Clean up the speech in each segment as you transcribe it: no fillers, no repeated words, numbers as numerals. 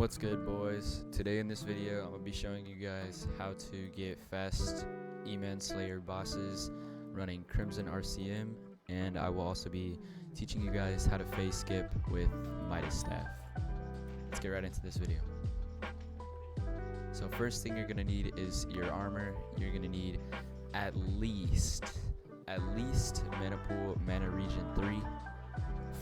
What's good, boys? Today in this video I'm going to be showing you guys how to get fast E-Man Slayer bosses running Crimson RCM, and I will also be teaching you guys how to phase skip with Midas Staff. Let's get right into this video. So first thing you're going to need is your armor. You're going to need at least mana pool, mana region 3.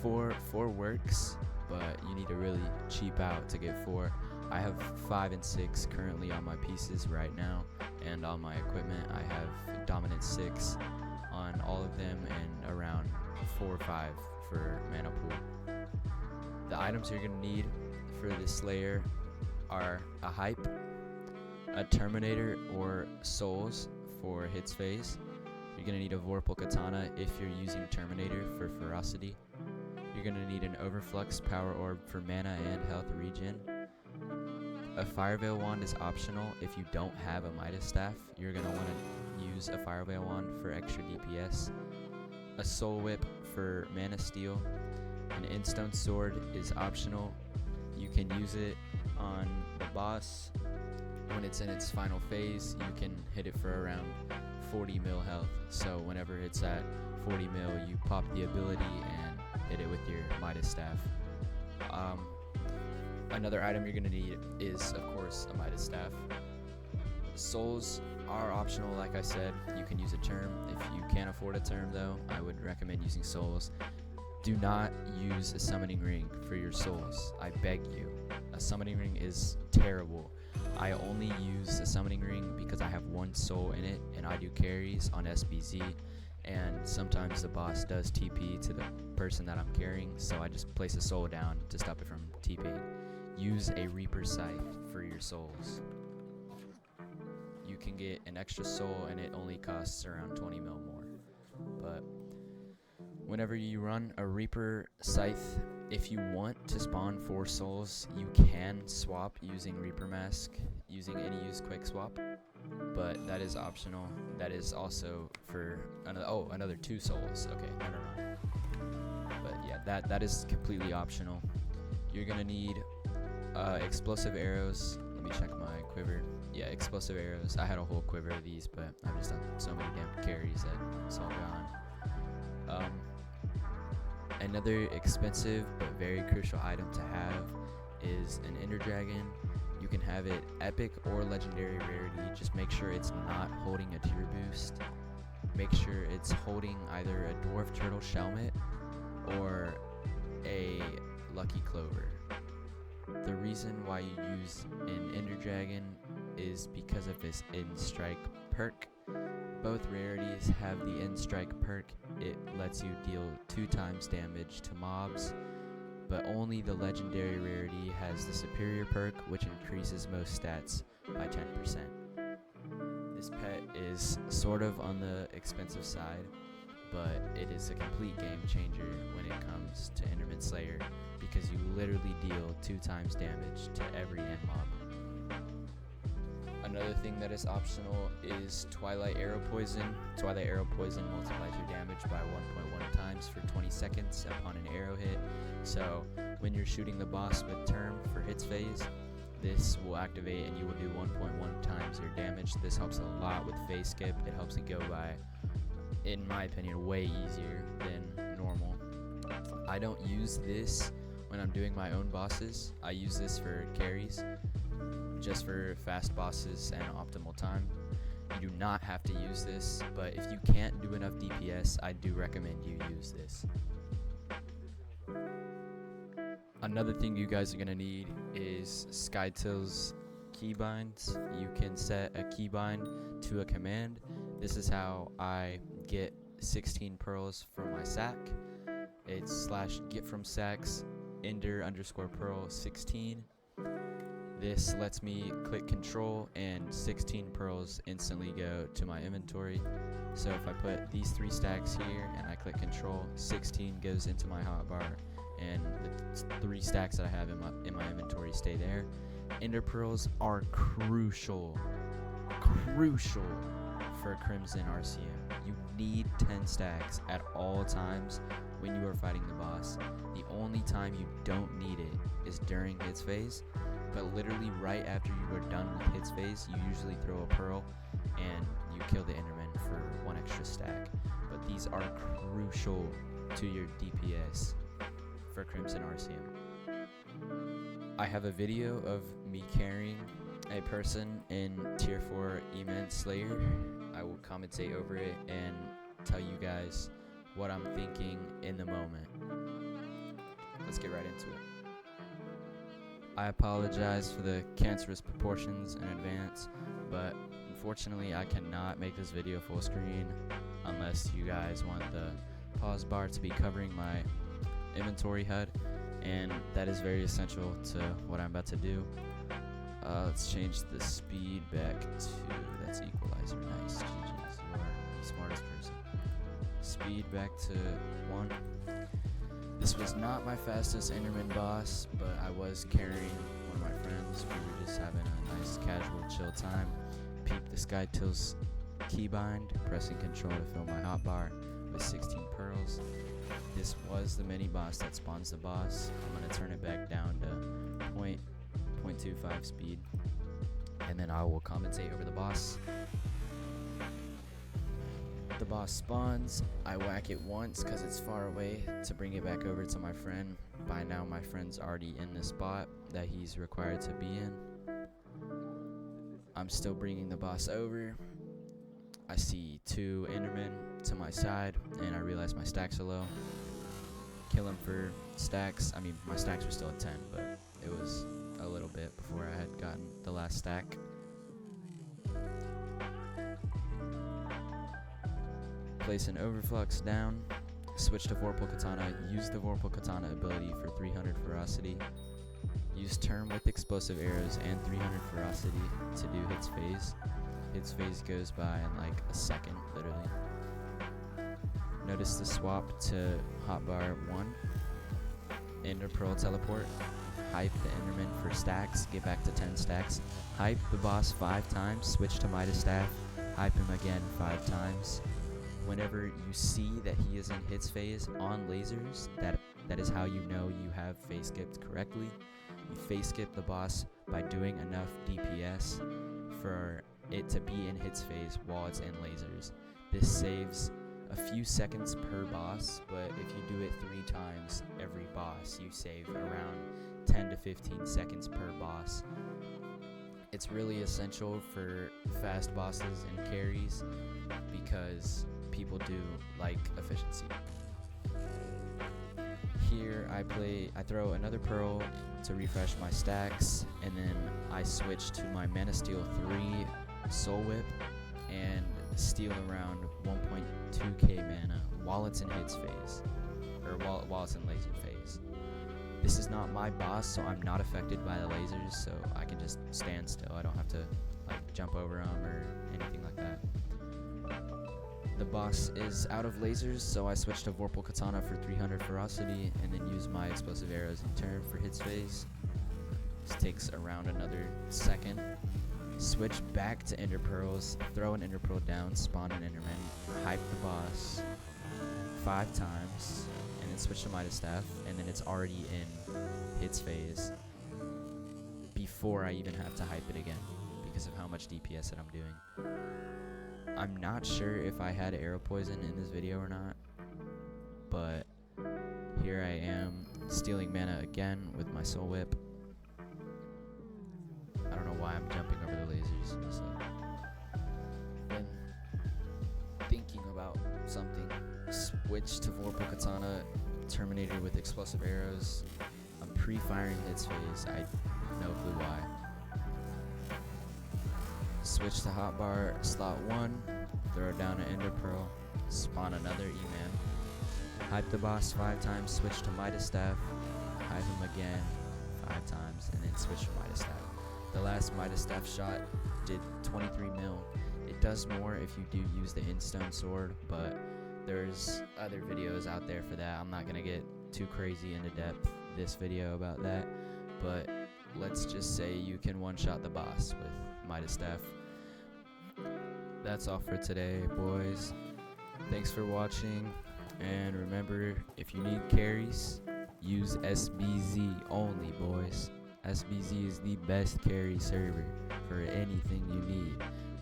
4 works, but you need to really cheap out to get 4. I have 5 and 6 currently on my pieces right now, and on my equipment I have dominant 6 on all of them and around 4 or 5 for mana pool. The items you're going to need for this Slayer are a hype, a Terminator or souls for hits phase. You're going to need a Vorpal Katana if you're using Terminator for ferocity. You're going to need an Overflux Power Orb for mana and health regen. A Fire Veil Wand is optional if you don't have a Midas Staff. You're going to want to use a Fire Veil Wand for extra DPS. A Soul Whip for mana steal. An Instone Sword is optional. You can use it on the boss. When it's in its final phase, you can hit it for around 40 mil health. So whenever it's at 40 mil, you pop the ability and hit it with your Midas Staff. Another item you're going to need is, of course, a Midas Staff. Souls are optional, like I said. You can use a term. If you can't afford a term, though, I would recommend using souls. Do not use a summoning ring for your souls. I beg you. A summoning ring is terrible. I only use a summoning ring because I have 1 soul in it, and I do carries on SBZ. And sometimes the boss does TP to the person that I'm carrying, so I just place a soul down to stop it from TPing. Use a Reaper Scythe for your souls. You can get an extra soul and it only costs around 20 mil more. But whenever you run a Reaper Scythe, if you want to spawn 4 souls, you can swap using Reaper Mask, using any use quick swap. But that is optional. That is also for another 2 souls. Okay, no. But yeah, that is completely optional. You're gonna need explosive arrows. Let me check my quiver. Yeah, explosive arrows. I had a whole quiver of these, but I've just done so many damn carries that it's all gone. Another expensive but very crucial item to have is an Ender Dragon. You can have it epic or legendary rarity. Just make sure it's not holding a tier boost. Make sure it's holding either a Dwarf Turtle Shelmet or a Lucky Clover. The reason why you use an Ender Dragon is because of this End Strike perk. Both rarities have the End Strike perk. It lets you deal 2 times damage to mobs, but only the legendary rarity has the superior perk, which increases most stats by 10%. This pet is sort of on the expensive side, but it is a complete game changer when it comes to Enderman Slayer, because you literally deal 2 times damage to every end mob. Another thing that is optional is Twilight Arrow Poison. Twilight Arrow Poison multiplies your damage by 1.1 times for 20 seconds upon an arrow hit. So when you're shooting the boss with term for hits phase, this will activate and you will do 1.1 times your damage. This helps a lot with phase skip. It helps it go by, in my opinion, way easier than normal. I don't use this when I'm doing my own bosses. I use this for carries, just for fast bosses and optimal time. You do not have to use this, but if you can't do enough DPS, I do recommend you use this. Another thing you guys are going to need is Skytill's keybinds. You can set a keybind to a command. This is how I get 16 pearls from my sack. It's /get from sacks ender_pearl 16. This lets me click control and 16 pearls instantly go to my inventory. So if I put these 3 stacks here and I click control, 16 goes into my hotbar, and the 3 stacks that I have in my inventory stay there. Ender pearls are crucial for Crimson RCM. You need 10 stacks at all times when you are fighting the boss. The only time you don't need it is during hits phase, but literally right after you are done with hits phase, you usually throw a pearl and you kill the Enderman for 1 extra stack. But these are crucial to your DPS for Crimson RCM. I have a video of me carrying a person in tier 4 Immense Slayer. I will commentate over it and tell you guys what I'm thinking in the moment. Let's get right into it. I apologize for the cancerous proportions in advance, but unfortunately I cannot make this video full screen unless you guys want the pause bar to be covering my inventory HUD, and that is very essential to what I'm about to do. Let's change the speed back to, that's equalizer, nice, GG's, you are the smartest person. Speed back to 1. This was not my fastest Enderman boss, but I was carrying one of my friends. We were just having a nice casual chill time. Peep the Skytilt's keybind, pressing control to fill my hotbar with 16 pearls. This was the mini boss that spawns the boss. I'm going to turn it back down to 0.25 speed, and then I will commentate over the boss. The boss spawns, I whack it once because it's far away to bring it back over to my friend. By now my friend's already in the spot that he's required to be in. I'm still bringing the boss over. I see 2 Endermen to my side and I realize my stacks are low. Kill him for stacks. I mean, my stacks were still at 10, but it was a little bit before I had gotten the last stack. Place an overflux down, switch to Vorpal Katana, use the Vorpal Katana ability for 300 ferocity, use turn with explosive arrows and 300 ferocity to do hits phase. Hits phase goes by in like a second, literally. Notice the swap to hotbar 1, Ender Pearl teleport, hype the Enderman for stacks, get back to 10 stacks, hype the boss 5 times, switch to Midas Staff, hype him again 5 times. Whenever you see that he is in hits phase on lasers, that is how you know you have phase skipped correctly. You phase skip the boss by doing enough DPS for it to be in hits phase while it's in lasers. This saves a few seconds per boss, but if you do it 3 times every boss, you save around 10 to 15 seconds per boss. It's really essential for fast bosses and carries because people do like efficiency. Here I throw another pearl to refresh my stacks, and then I switch to my Mana Steel 3 Soul Whip and steal around 1.2k mana while it's in hits phase, or while it's in laser phase. This is not my boss, so I'm not affected by the lasers, so I can just stand still. I don't have to like jump over them or anything like that. The boss is out of lasers, so I switch to Vorpal Katana for 300 ferocity and then use my explosive arrows in turn for hits phase. This takes around another second. Switch back to Ender Pearls, throw an Ender Pearl down, spawn an Enderman, hype the boss 5 times, and then switch to Midas Staff, and then it's already in hits phase before I even have to hype it again because of how much DPS that I'm doing. I'm not sure if I had arrow poison in this video or not, but here I am stealing mana again with my Soul Whip. I don't know why I'm jumping over the lasers. So, been thinking about something. Switch to Vorpal Katana, Terminator with explosive arrows. I'm pre-firing hits phase. I no clue why. Switch to hotbar, slot 1, throw down an Ender Pearl, spawn another E-Man, hype the boss 5 times, switch to Midas Staff, hype him again 5 times, and then switch to Midas Staff. The last Midas Staff shot did 23 mil. It does more if you do use the Instone Sword, but there's other videos out there for that. I'm not going to get too crazy into depth this video about that, but let's just say you can one-shot the boss with Midas Staff. That's all for today, boys. Thanks for watching, and remember, if you need carries, use SBZ only, boys. SBZ is the best carry server for anything you need.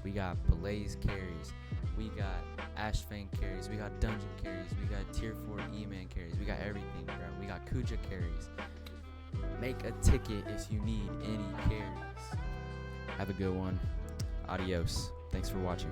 We got Blaze carries, we got Ashfang carries, we got Dungeon carries, we got Tier 4 E-Man carries, we got everything, bro. We got Kuja carries. Make a ticket if you need any carries. Have a good one. Adios. Thanks for watching.